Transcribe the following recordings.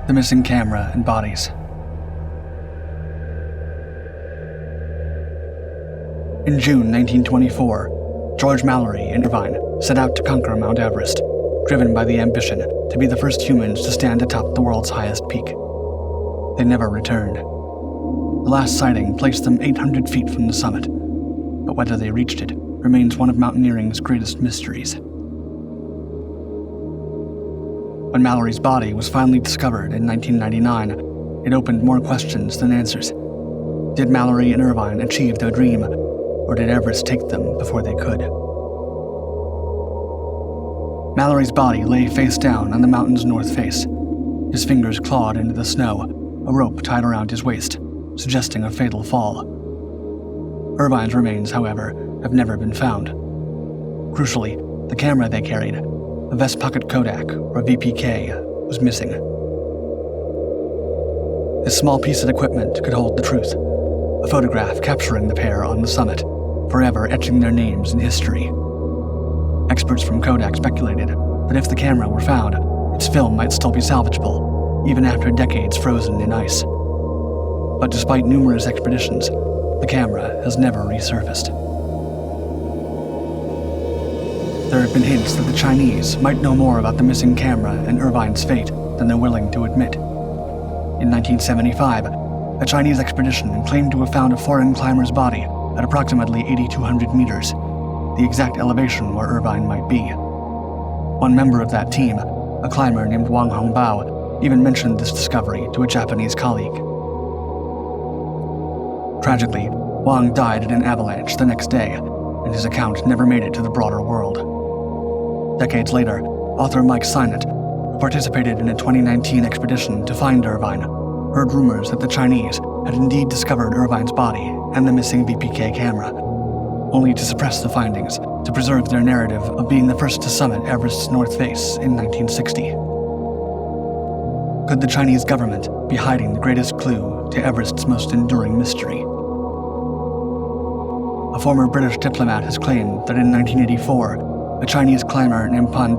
The missing camera and bodies. In June 1924, George Mallory and Irvine set out to conquer Mount Everest, driven by the ambition to be the first humans to stand atop the world's highest peak. They never returned. The last sighting placed them 800 feet from the summit, but whether they reached it remains one of mountaineering's greatest mysteries. When Mallory's body was finally discovered in 1999, it opened more questions than answers. Did Mallory and Irvine achieve their dream, or did Everest take them before they could? Mallory's body lay face down on the mountain's north face. His fingers clawed into the snow, a rope tied around his waist, suggesting a fatal fall. Irvine's remains, however, have never been found. Crucially, the camera they carried, a Vest Pocket Kodak, or VPK, was missing. This small piece of equipment could hold the truth, a photograph capturing the pair on the summit, forever etching their names in history. Experts from Kodak speculated that if the camera were found, its film might still be salvageable, even after decades frozen in ice. But despite numerous expeditions, the camera has never resurfaced. There have been hints that the Chinese might know more about the missing camera and Irvine's fate than they're willing to admit. In 1975, a Chinese expedition claimed to have found a foreign climber's body at approximately 8,200 meters, the exact elevation where Irvine might be. One member of that team, a climber named Wang Hongbao, even mentioned this discovery to a Japanese colleague. Tragically, Wang died in an avalanche the next day, and his account never made it to the broader world. Decades later, author Mike Sinnott, who participated in a 2019 expedition to find Irvine, heard rumors that the Chinese had indeed discovered Irvine's body and the missing VPK camera, only to suppress the findings to preserve their narrative of being the first to summit Everest's north face in 1960. Could the Chinese government be hiding the greatest clue to Everest's most enduring mystery? A former British diplomat has claimed that in 1984, a Chinese climber named Pung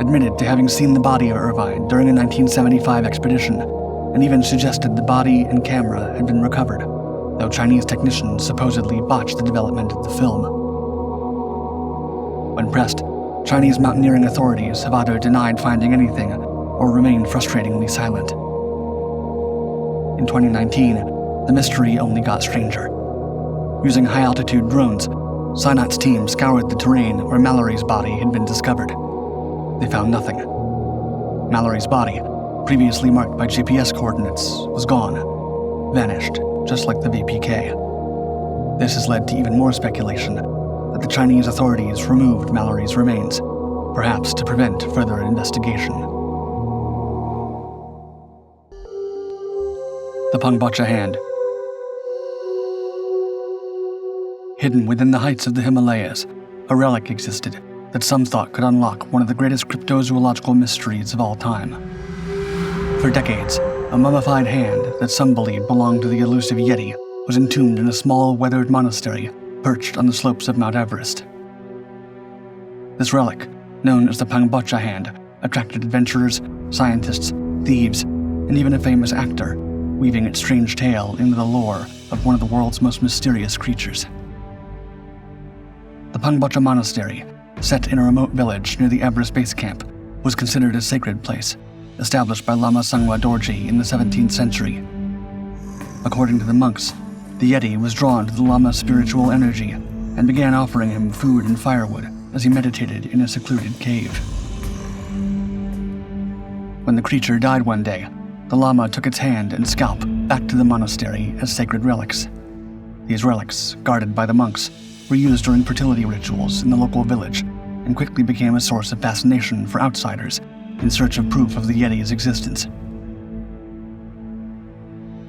admitted to having seen the body of Irvine during a 1975 expedition, and even suggested the body and camera had been recovered, though Chinese technicians supposedly botched the development of the film. When pressed, Chinese mountaineering authorities have either denied finding anything or remained frustratingly silent. In 2019, the mystery only got stranger. Using high-altitude drones, Sinnott's team scoured the terrain where Mallory's body had been discovered. They found nothing. Mallory's body, previously marked by GPS coordinates, was gone, vanished, just like the VPK. This has led to even more speculation that the Chinese authorities removed Mallory's remains, perhaps to prevent further investigation. The Bacha hand. Hidden within the heights of the Himalayas, a relic existed that some thought could unlock one of the greatest cryptozoological mysteries of all time. For decades, a mummified hand that some believed belonged to the elusive Yeti was entombed in a small, weathered monastery perched on the slopes of Mount Everest. This relic, known as the Bacha hand, attracted adventurers, scientists, thieves, and even a famous actor, weaving its strange tale into the lore of one of the world's most mysterious creatures. The Bacha Monastery, set in a remote village near the Everest base camp, was considered a sacred place, established by Lama Sangwa Dorji in the 17th century. According to the monks, the Yeti was drawn to the Lama's spiritual energy and began offering him food and firewood as he meditated in a secluded cave. When the creature died one day, the Lama took its hand and scalp back to the monastery as sacred relics. These relics, guarded by the monks, were used during fertility rituals in the local village and quickly became a source of fascination for outsiders in search of proof of the Yeti's existence.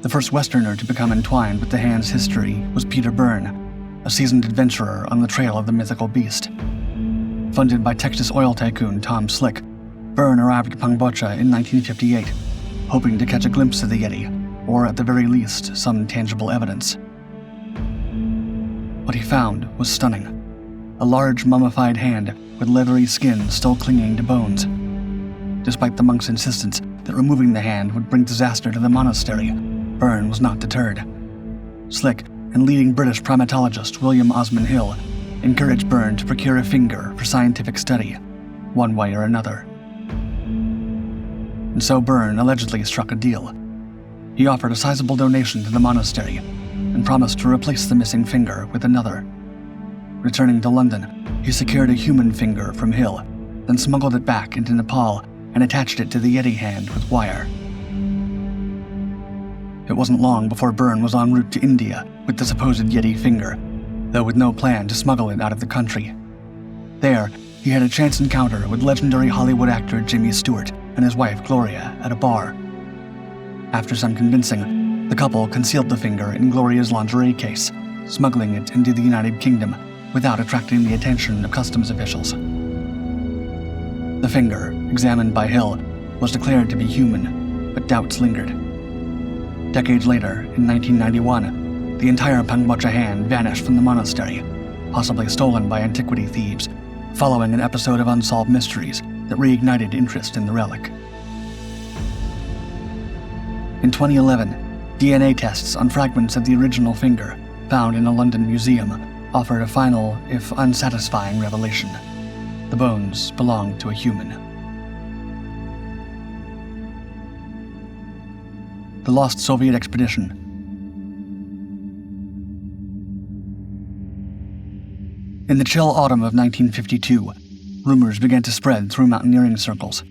The first Westerner to become entwined with the hand's history was Peter Byrne, a seasoned adventurer on the trail of the mythical beast. Funded by Texas oil tycoon Tom Slick, Byrne arrived at Bacha in 1958, hoping to catch a glimpse of the Yeti, or at the very least, some tangible evidence. What he found was stunning. a large mummified hand with leathery skin still clinging to bones. Despite the monk's insistence that removing the hand would bring disaster to the monastery, Byrne was not deterred. Slick and leading British primatologist William Osman Hill encouraged Byrne to procure a finger for scientific study, one way or another. And so Byrne allegedly struck a deal. He offered a sizable donation to the monastery and promised to replace the missing finger with another. Returning to London, he secured a human finger from Hill, then smuggled it back into Nepal and attached it to the Yeti hand with wire. It wasn't long before Byrne was en route to India with the supposed Yeti finger, though with no plan to smuggle it out of the country. There, he had a chance encounter with legendary Hollywood actor Jimmy Stewart and his wife Gloria at a bar. After some convincing, the couple concealed the finger in Gloria's lingerie case, smuggling it into the United Kingdom without attracting the attention of customs officials. The finger, examined by Hill, was declared to be human, but doubts lingered. Decades later, in 1991, the entire Pung Bacha hand vanished from the monastery, possibly stolen by antiquity thieves, following an episode of unsolved mysteries that reignited interest in the relic. In 2011, DNA tests on fragments of the original finger, found in a London museum, offered a final, if unsatisfying, revelation. The bones belonged to a human. The lost Soviet expedition. In the chill autumn of 1952, rumors began to spread through mountaineering circles.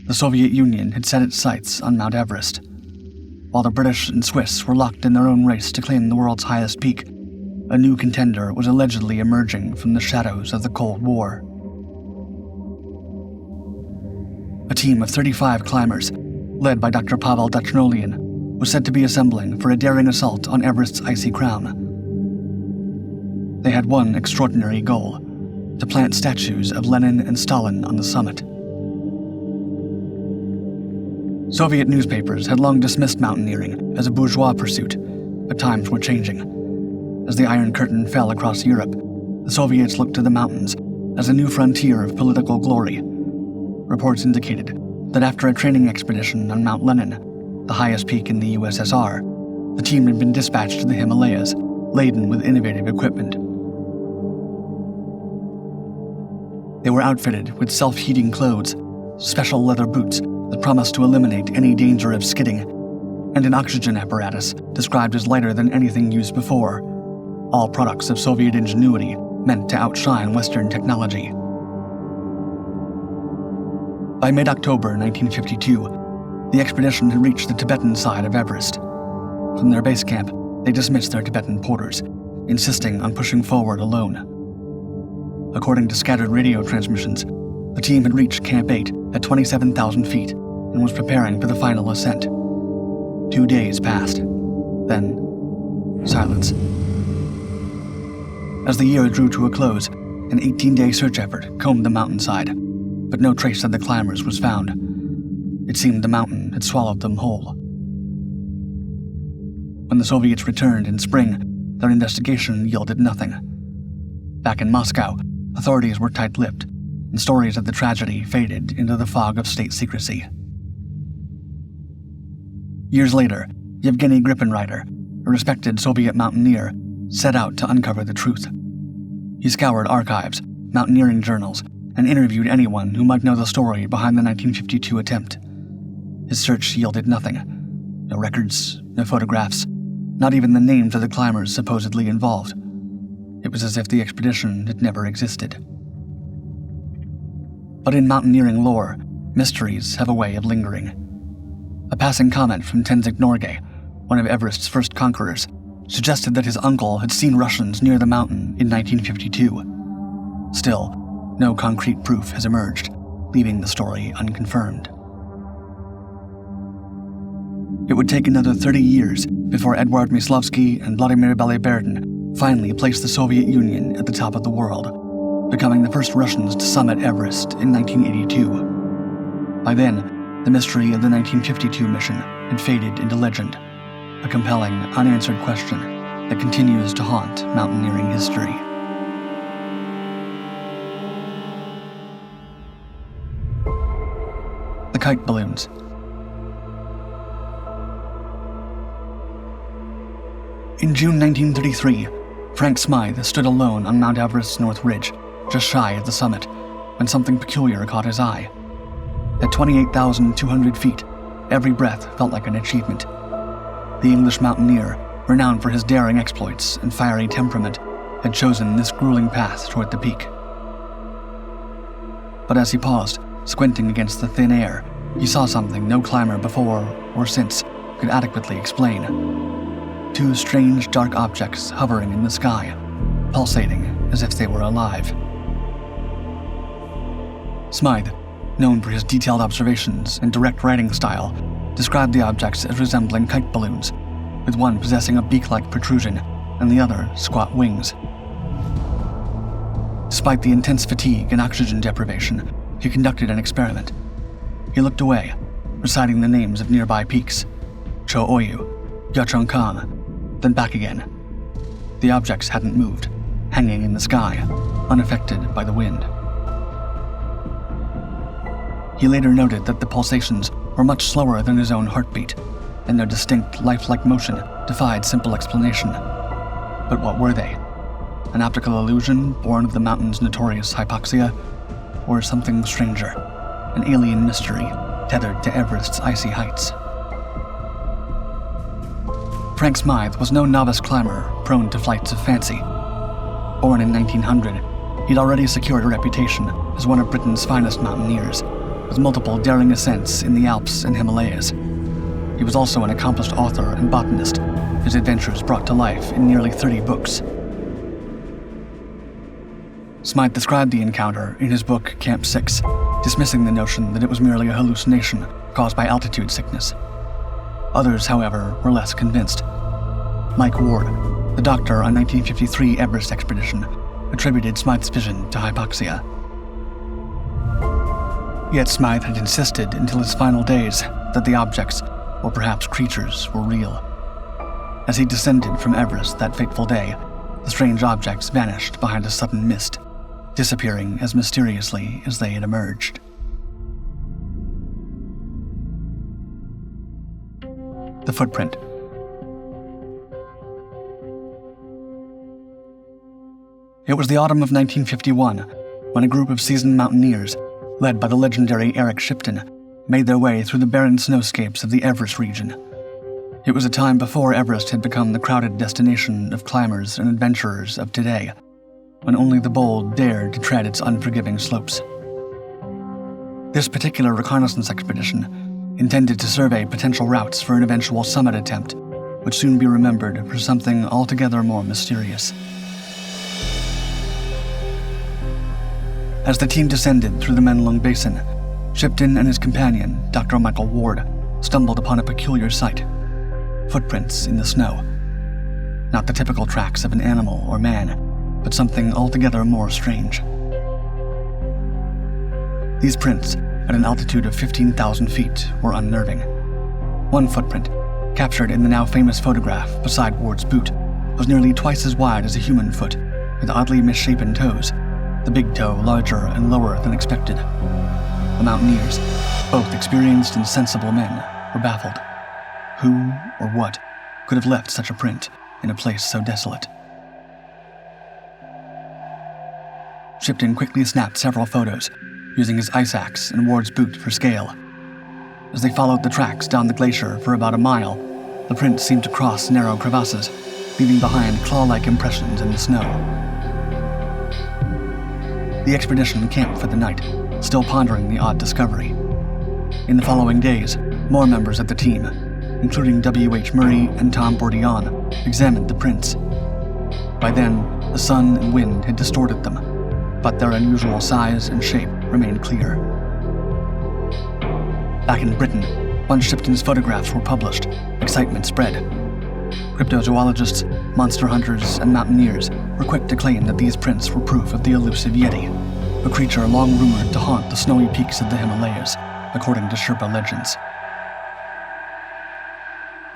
The Soviet Union had set its sights on Mount Everest. While the British and Swiss were locked in their own race to claim the world's highest peak, a new contender was allegedly emerging from the shadows of the Cold War. A team of 35 climbers, led by Dr. Pavel Dachnolian, was said to be assembling for a daring assault on Everest's icy crown. They had one extraordinary goal: to plant statues of Lenin and Stalin on the summit. Soviet newspapers had long dismissed mountaineering as a bourgeois pursuit, but times were changing. As the Iron Curtain fell across Europe, the Soviets looked to the mountains as a new frontier of political glory. Reports indicated that after a training expedition on Mount Lenin, the highest peak in the USSR, the team had been dispatched to the Himalayas, laden with innovative equipment. They were outfitted with self-heating clothes, special leather boots that promised to eliminate any danger of skidding, and an oxygen apparatus described as lighter than anything used before, all products of Soviet ingenuity meant to outshine Western technology. By mid-October 1952, the expedition had reached the Tibetan side of Everest. From their base camp, they dismissed their Tibetan porters, insisting on pushing forward alone. According to scattered radio transmissions, the team had reached Camp 8 at 27,000 feet and was preparing for the final ascent. 2 days passed. Then, silence. As the year drew to a close, an 18-day search effort combed the mountainside, but no trace of the climbers was found. It seemed the mountain had swallowed them whole. When the Soviets returned in spring, their investigation yielded nothing. Back in Moscow, authorities were tight-lipped, and stories of the tragedy faded into the fog of state secrecy. Years later, Yevgeny Grippenreiter, a respected Soviet mountaineer, set out to uncover the truth. He scoured archives, mountaineering journals, and interviewed anyone who might know the story behind the 1952 attempt. His search yielded nothing. No records, no photographs, not even the names of the climbers supposedly involved. It was as if the expedition had never existed. But in mountaineering lore, mysteries have a way of lingering. A passing comment from Tenzing Norgay, one of Everest's first conquerors, suggested that his uncle had seen Russians near the mountain in 1952. Still, no concrete proof has emerged, leaving the story unconfirmed. It would take another 30 years before Eduard Myslavsky and Vladimir Balyberdin finally placed the Soviet Union at the top of the world, becoming the first Russians to summit Everest in 1982. By then, the mystery of the 1952 mission had faded into legend, a compelling, unanswered question that continues to haunt mountaineering history. Kite Balloons. In June 1933, Frank Smythe stood alone on Mount Everest's North Ridge, just shy of the summit, when something peculiar caught his eye. At 28,200 feet, every breath felt like an achievement. The English mountaineer, renowned for his daring exploits and fiery temperament, had chosen this grueling path toward the peak. But as he paused, squinting against the thin air, he saw something no climber before or since could adequately explain. Two strange dark objects hovering in the sky, pulsating as if they were alive. Smythe, known for his detailed observations and direct writing style, described the objects as resembling kite balloons, with one possessing a beak-like protrusion and the other squat wings. Despite the intense fatigue and oxygen deprivation, he conducted an experiment. He looked away, reciting the names of nearby peaks, Cho Oyu, Yachongkang, then back again. The objects hadn't moved, hanging in the sky, unaffected by the wind. He later noted that the pulsations were much slower than his own heartbeat, and their distinct, lifelike motion defied simple explanation. But what were they? An optical illusion born of the mountain's notorious hypoxia, or something stranger, an alien mystery tethered to Everest's icy heights? Frank Smythe was no novice climber prone to flights of fancy. Born in 1900, he'd already secured a reputation as one of Britain's finest mountaineers, with multiple daring ascents in the Alps and Himalayas. He was also an accomplished author and botanist, his adventures brought to life in nearly 30 books. Smythe described the encounter in his book Camp 6, dismissing the notion that it was merely a hallucination caused by altitude sickness. Others, however, were less convinced. Mike Ward, the doctor on 1953 Everest expedition, attributed Smythe's vision to hypoxia. Yet Smythe had insisted until his final days that the objects, or perhaps creatures, were real. As he descended from Everest that fateful day, the strange objects vanished behind a sudden mist, disappearing as mysteriously as they had emerged. The footprint. It was the autumn of 1951 when a group of seasoned mountaineers, led by the legendary Eric Shipton, made their way through the barren snowscapes of the Everest region. It was a time before Everest had become the crowded destination of climbers and adventurers of today, when only the bold dared to tread its unforgiving slopes. This particular reconnaissance expedition, intended to survey potential routes for an eventual summit attempt, would soon be remembered for something altogether more mysterious. As the team descended through the Menlung Basin, Shipton and his companion, Dr. Michael Ward, stumbled upon a peculiar sight: footprints in the snow. Not the typical tracks of an animal or man, but something altogether more strange. These prints, at an altitude of 15,000 feet, were unnerving. One footprint, captured in the now famous photograph beside Ward's boot, was nearly twice as wide as a human foot, with oddly misshapen toes, the big toe larger and lower than expected. The mountaineers, both experienced and sensible men, were baffled. Who or what could have left such a print in a place so desolate? Shipton quickly snapped several photos, using his ice axe and Ward's boot for scale. As they followed the tracks down the glacier for about a mile, the prints seemed to cross narrow crevasses, leaving behind claw-like impressions in the snow. The expedition camped for the night, still pondering the odd discovery. In the following days, more members of the team, including W.H. Murray and Tom Bourdion, examined the prints. By then, the sun and wind had distorted them, but their unusual size and shape remained clear. Back in Britain, once Shipton's photographs were published, excitement spread. Cryptozoologists, monster hunters, and mountaineers were quick to claim that these prints were proof of the elusive Yeti, a creature long rumored to haunt the snowy peaks of the Himalayas, according to Sherpa legends.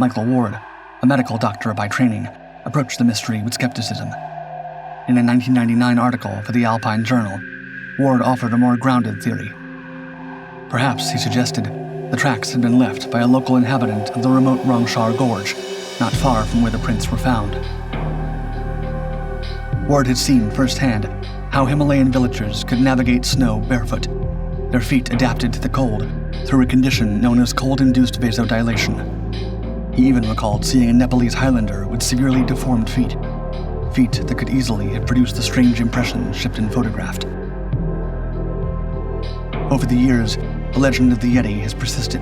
Michael Ward, a medical doctor by training, approached the mystery with skepticism. In a 1999 article for the Alpine Journal, Ward offered a more grounded theory. Perhaps, he suggested, the tracks had been left by a local inhabitant of the remote Rongshar Gorge, not far from where the prints were found. Ward had seen firsthand how Himalayan villagers could navigate snow barefoot, their feet adapted to the cold through a condition known as cold-induced vasodilation. He even recalled seeing a Nepalese Highlander with severely deformed feet that could easily have produced the strange impression Shipton photographed. Over the years, the legend of the Yeti has persisted,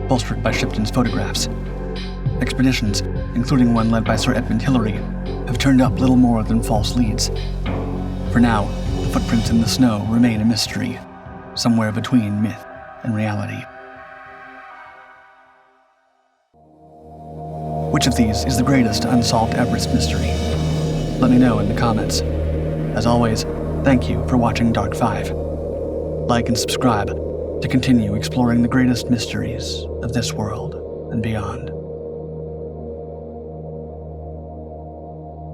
bolstered by Shipton's photographs. Expeditions, including one led by Sir Edmund Hillary, have turned up little more than false leads. For now, the footprints in the snow remain a mystery, somewhere between myth and reality. Which of these is the greatest unsolved Everest mystery? Let me know in the comments. As always, thank you for watching Dark 5. Like and subscribe to continue exploring the greatest mysteries of this world and beyond.